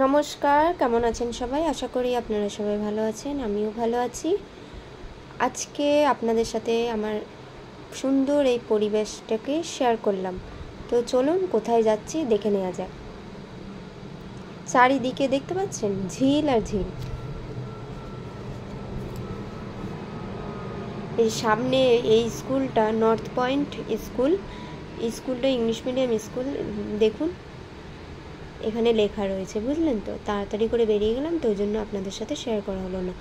নমস্কার, কেমন আছেন সবাই? আশা করি আপনারা সবাই ভালো আছেন, আমিও ভালো আছি। আজকে আপনাদের সাথে আমার সুন্দর এই পরিবেশটাকে শেয়ার করলাম। তো চলুন কোথায় যাচ্ছি দেখে নেওয়া যাক। চারিদিকে দেখতে পাচ্ছেন ঝিল আর ঝিল। এই সামনে এই স্কুলটা নর্থ পয়েন্ট স্কুল। স্কুলটা ইংলিশ মিডিয়াম স্কুল। দেখুন এখানে লেখা রয়েছে, বুঝলেন তো? তাড়াতাড়ি করে বেরিয়ে গেলাম, তো ওই জন্য আপনাদের সাথে শেয়ার করা হলো না।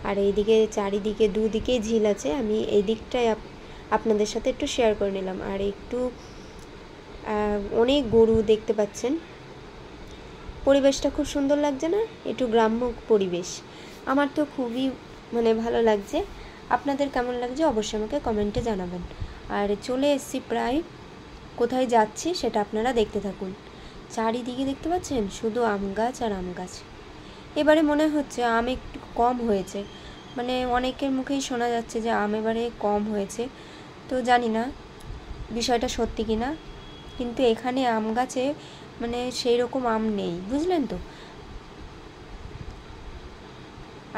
আর এইদিকে চারিদিকে দুদিকে ঝিল আছে, আমি এই দিকটায় আপনাদের সাথে একটু শেয়ার করে নিলাম। আর একটু অনেক গরু দেখতে পাচ্ছেন। পরিবেশটা খুব সুন্দর লাগছে না? একটু গ্রাম্য পরিবেশ। আমার তো খুবই ভালো লাগছে। আপনাদের কেমন লাগছে অবশ্যই আমাকে কমেন্টে জানাবেন। আর চলে এসেছি প্রায়, কোথায় যাচ্ছি সেটা আপনারা দেখতে থাকুন। চারিদিকে দেখতে পাচ্ছেন শুধু আম গাছ আর আম গাছ। এবারে মনে হচ্ছে আম একটু কম হয়েছে, অনেকের মুখেই শোনা যাচ্ছে যে আম এবারে কম হয়েছে। তো জানি না বিষয়টা সত্যি কি না, কিন্তু এখানে আম গাছে সেই রকম আম নেই, বুঝলেন তো?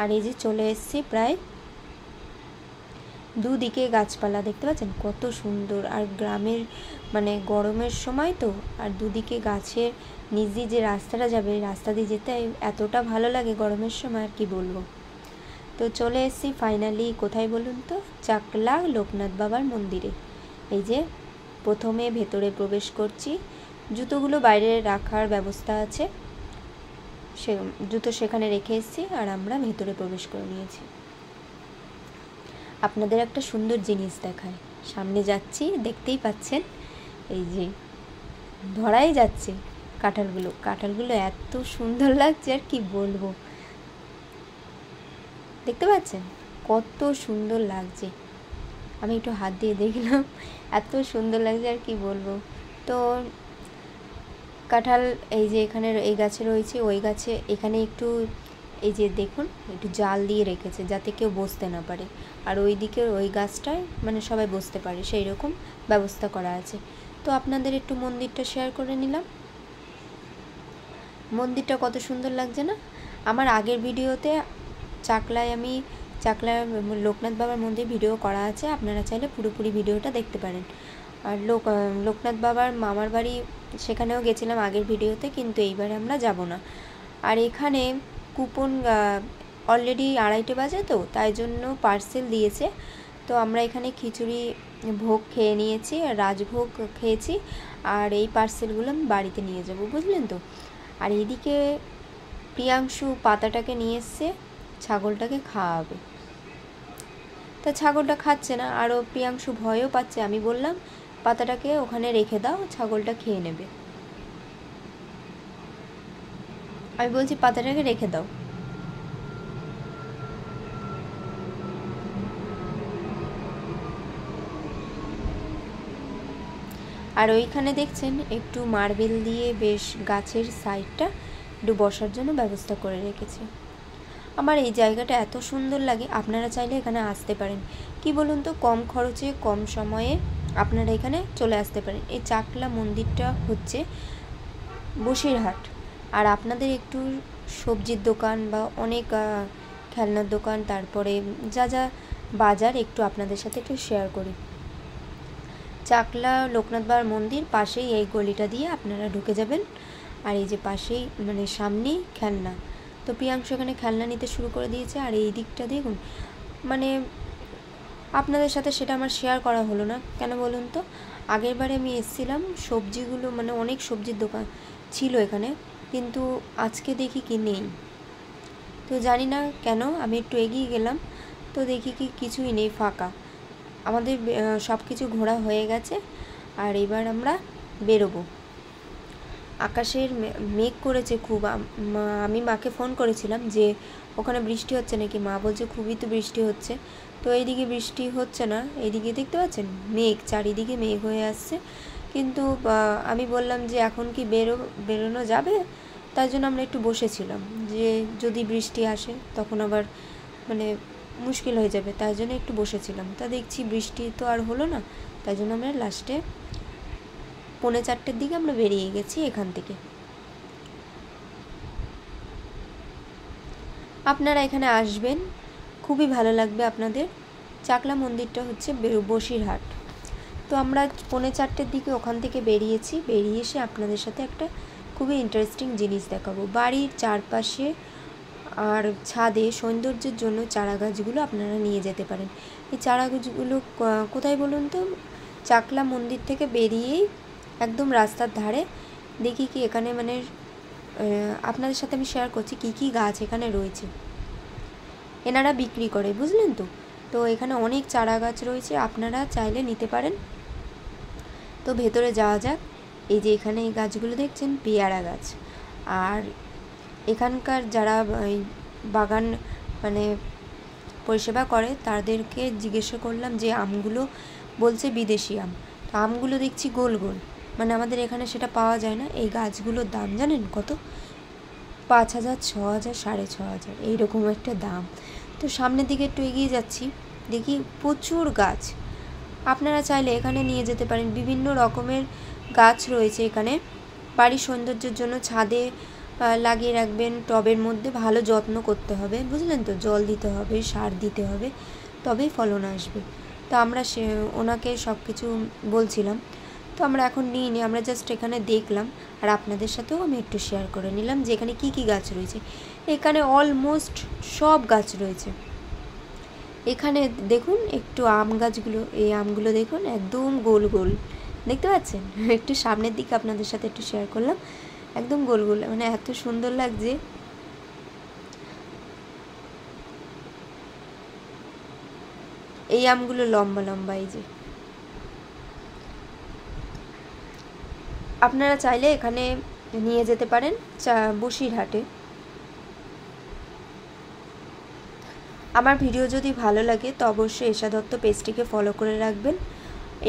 আর এই যে চলে এসেছি প্রায়, দুদিকে গাছপালা দেখতে পাচ্ছেন কত সুন্দর। আর গ্রামের গরমের সময় তো, আর দুদিকে গাছের নিচ দিয়ে যে রাস্তাটা যাবে, রাস্তা দিয়ে যেতে এতটা ভালো লাগে গরমের সময়, আর কি বলবো। তো চলে এসেছি ফাইনালি কোথায় বলুন তো? চাকলা লোকনাথ বাবার মন্দিরে। এই যে প্রথমে ভেতরে প্রবেশ করছি, জুতোগুলো বাইরে রাখার ব্যবস্থা আছে, সে জুতো সেখানে রেখে এসেছি, আর আমরা ভেতরে প্রবেশ করে নিয়েছি। আপনাদের একটা সুন্দর জিনিস দেখায়, সামনে যাচ্ছি দেখতেই পাচ্ছেন, এই যে ধরাই যাচ্ছে কাঁঠালগুলো এত সুন্দর লাগছে, আর কি বলবো। দেখতে পাচ্ছেন কত সুন্দর লাগছে, আমি একটু হাত দিয়ে দেখলাম, এত সুন্দর লাগছে আর কি বলবো। তো কাঁঠাল এই যে এখানে এই গাছে রয়েছে, ওই গাছে এখানে একটু এই যে দেখুন একটু জাল দিয়ে রেখেছে যাতে কেউ বসতে না পারে, আর ওই দিকে ওই গাছটায় সবাই বসতে পারে, সেই রকম ব্যবস্থা করা আছে। তো আপনাদের একটু মন্দিরটা শেয়ার করে নিলাম। মন্দিরটা কত সুন্দর লাগছে না? আমার আগের ভিডিওতে চাকলা লোকনাথ বাবার মন্দির ভিডিও করা আছে, আপনারা চাইলে পুরোপুরি ভিডিওটা দেখতে পারেন। আর লোকনাথ বাবার মামার বাড়ি সেখানেও গেছিলাম আগের ভিডিওতে, কিন্তু এইবারে আমরা যাব না। আর এখানে কুপন অলরেডি 2:30 বাজে, তো তাই জন্য পার্সেল দিয়েছে। তো আমরা এখানে খিচুড়ি ভোগ খেয়ে নিয়েছি, আর রাজভোগ খেয়েছি, আর এই পার্সেলগুলো আমি বাড়িতে নিয়ে যাব, বুঝলেন তো? আর এইদিকে প্রিয়াংশু পাতাটাকে নিয়ে এসছে, ছাগলটাকে খাওয়াবে। তা ছাগলটা খাচ্ছে না, আরও প্রিয়াংশু ভয়ও পাচ্ছে। আমি বললাম পাতাটাকে ওখানে রেখে দাও, ছাগলটা খেয়ে নেবে। আমি বলছি পাতাটাকে রেখে দাও। আর ওইখানে দেখছেন একটু মার্বেল দিয়ে বেশ গাছের সাইডটা একটু বসার জন্য ব্যবস্থা করে রেখেছে। আমার এই জায়গাটা এত সুন্দর লাগে, আপনারা চাইলে এখানে আসতে পারেন। কি বলুন তো, কম খরচে কম সময়ে আপনারা এখানে চলে আসতে পারেন। এই চাকলা মন্দিরটা হচ্ছে বসিরহাট। আর আপনাদের একটু সবজির দোকান বা অনেক খেলনার দোকান, তারপরে যা যা বাজার একটু আপনাদের সাথে একটু শেয়ার করি। চাকলা লোকনাথ বাবার মন্দির পাশেই এই গলিটা দিয়ে আপনারা ঢুকে যাবেন, আর এই যে পাশেই সামনেই খেলনা। তো প্রিয়াংশু এখানে খেলনা নিতে শুরু করে দিয়েছে। আর এই দিকটা দেখুন, আপনাদের সাথে সেটা আমার শেয়ার করা হলো না কেন বলুন তো? আগের বারে আমি এসেছিলাম, সবজিগুলো অনেক সবজির দোকান ছিল এখানে, কিন্তু আজকে দেখি কি নেই। তো জানি না কেন, আমি একটু এগিয়ে গেলাম, তো দেখি কি কিছুই নেই, ফাঁকা। আমাদের সব কিছু ঘোরা হয়ে গেছে, আর এবার আমরা বেরোবো। আকাশের মেঘ করেছে খুব। আমি মাকে ফোন করেছিলাম যে ওখানে বৃষ্টি হচ্ছে নাকি, মা বলছে খুবই তো বৃষ্টি হচ্ছে। তো এইদিকে বৃষ্টি হচ্ছে না, এইদিকে দেখতে পাচ্ছেন মেঘ, চারিদিকে মেঘ হয়ে আসছে। কিন্তু আমি বললাম যে এখন কি বেরোনো যাবে, তাই জন্য আমরা একটু বসেছিলাম, যে যদি বৃষ্টি আসে তখন আবার মুশকিল হয়ে যাবে, তাই জন্য একটু বসেছিলাম। তা দেখছি বৃষ্টি তো আর হলো না, তাই জন্য আমরা লাস্টে 3:45 দিকে আমরা বেরিয়ে গেছি এখান থেকে। আপনারা এখানে আসবেন, খুবই ভালো লাগবে আপনাদের। চাকলা মন্দিরটা হচ্ছে বসিরহাট। তো আমরা 3:45-র দিকে ওখান থেকে বেরিয়েছি। বেরিয়ে এসে আপনাদের সাথে একটা খুবই ইন্টারেস্টিং জিনিস দেখাবো। বাড়ির চারপাশে আর ছাদে সৌন্দর্যের জন্য চারা গাছগুলো আপনারা নিয়ে যেতে পারেন। এই চারা গাছগুলো কোথায় বলুন তো? চাকলা মন্দির থেকে বেরিয়েই একদম রাস্তার ধারে। দেখি কি এখানে মানে আপনাদের সাথে আমি শেয়ার করছি কি কি গাছ এখানে রয়েছে। এনারা বিক্রি করে, বুঝলেন তো? তো এখানে অনেক চারা গাছ রয়েছে, আপনারা চাইলে নিতে পারেন। তো ভেতরে যাওয়া যাক। এই যে এখানে এই গাছগুলো দেখছেন, পেয়ারা গাছ। আর এখানকার যারা বাগান মানে পরিষেবা করে তাদেরকে জিজ্ঞাসা করলাম যে আমগুলো, বলছে বিদেশি আম। তো আমগুলো দেখছি গোল গোল, মানে আমাদের এখানে সেটা পাওয়া যায় না। এই গাছগুলোর দাম জানেন কত? 5,000, 6,000, 6,500 এইরকম একটা দাম। তো সামনের দিকে একটু এগিয়ে যাচ্ছি, দেখি প্রচুর গাছ। আপনারা চাইলে এখানে নিয়ে যেতে পারেন। বিভিন্ন রকমের গাছ রয়েছে এখানে। বাড়ির সৌন্দর্যের জন্য ছাদে লাগিয়ে রাখবেন, টবের মধ্যে। ভালো যত্ন করতে হবে, বুঝলেন তো? জল দিতে হবে, সার দিতে হবে, তবেই ফলন আসবে। তো আমরা ওনাকে সব কিছু বলছিলাম। তো আমরা এখন নিইনি, আমরা জাস্ট এখানে দেখলাম। আর আপনাদের সাথেও আমি একটু শেয়ার করে নিলাম যে এখানে কী কী গাছ রয়েছে। এখানে অলমোস্ট সব গাছ রয়েছে। এখানে দেখুন একটু আম গাছগুলো, এই আমগুলো দেখুন একদম গোল গোল, দেখতে পাচ্ছেন? একটু সামনের দিকে আপনাদের সাথে একটু শেয়ার করলাম, একদম গোল গোল, মানে এত সুন্দর লাগছে। এই আমগুলো লম্বা লম্বা। এই যে আপনারা চাইলে এখানে নিয়ে যেতে পারেন বসিরহাটে। আমার ভিডিও যদি ভালো লাগে তো অবশ্যই এশা দত্ত পেজটিকে ফলো করে রাখবেন।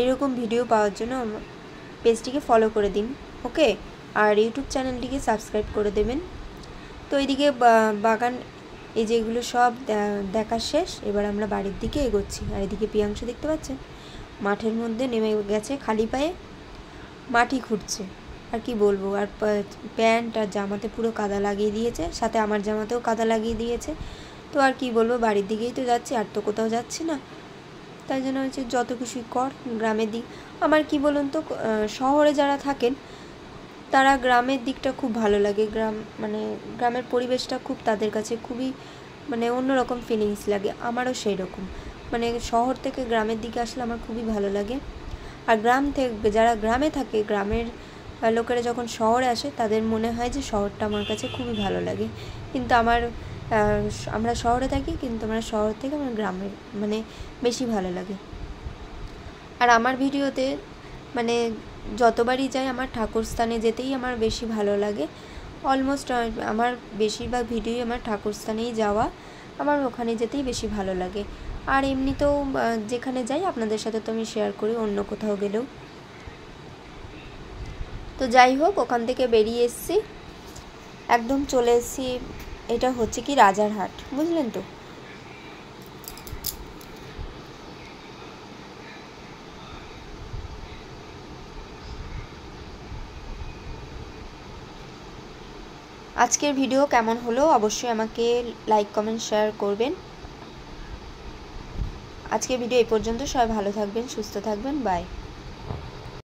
এরকম ভিডিও পাওয়ার জন্য পেজটিকে ফলো করে দিন, ওকে? আর ইউটিউব চ্যানেলটিকে সাবস্ক্রাইব করে দেবেন। তো এইদিকে বাগান, এই যেগুলো সব দেখা শেষ। এবার আমরা বাড়ির দিকে এগোচ্ছি। আর এদিকে প্রিয়াংশু দেখতে পাচ্ছেন মাঠের মধ্যে নেমে গেছে, খালি পায়ে মাটি খুঁড়ছে। আর কি বলবো, আর প্যান্ট আর জামাতে পুরো কাদা লাগিয়ে দিয়েছে, সাথে আমার জামাতেও কাদা লাগিয়ে দিয়েছে। তো আর কি বলবো, বাড়ির দিকেই তো যাচ্ছি, আর তো কোথাও যাচ্ছি না। তাই জন্য হচ্ছে যত কিছুই কর গ্রামের দিক। আমার কি বলুন তো, শহরে যারা থাকেন তারা গ্রামের দিকটা খুব ভালো লাগে। মানে গ্রামের পরিবেশটা খুব তাদের কাছে খুবই মানে অন্যরকম ফিলিংস লাগে। আমারও সেই রকম, মানে শহর থেকে গ্রামের দিকে আসলে আমার খুবই ভালো লাগে। আর গ্রাম থেকে যারা গ্রামে থাকে, গ্রামের লোকেরা যখন শহরে আসে তাদের মনে হয় যে শহরটা আমার কাছে খুবই ভালো লাগে। কিন্তু আমরা শহরে থাকি, কিন্তু আমরা শহর থেকে আমার গ্রামের মানে বেশি ভালো লাগে। আর আমার ভিডিওতে মানে যতবারই যাই আমার ঠাকুর স্থানে যেতেই আমার বেশি ভালো লাগে। অলমোস্ট আমার বেশিরভাগ ভিডিওই আমার ঠাকুর স্থানেই যাওয়া, আমার ওখানে যেতেই বেশি ভালো লাগে। আর এমনিতেও যেখানে যাই আপনাদের সাথে তো আমি শেয়ার করি, অন্য কোথাও গেলেও। তো যাই হোক, ওখান থেকে বেরিয়ে এসেছি, একদম চলে এসেছি। এটা হচ্ছে কি রাজারহাট, বুঝলেন তো? আজকের ভিডিও কেমন হলো অবশ্যই আমাকে লাইক, কমেন্ট, শেয়ার করবেন। আজকের ভিডিও এই পর্যন্ত। সবাই ভালো থাকবেন, সুস্থ থাকবেন, বাই।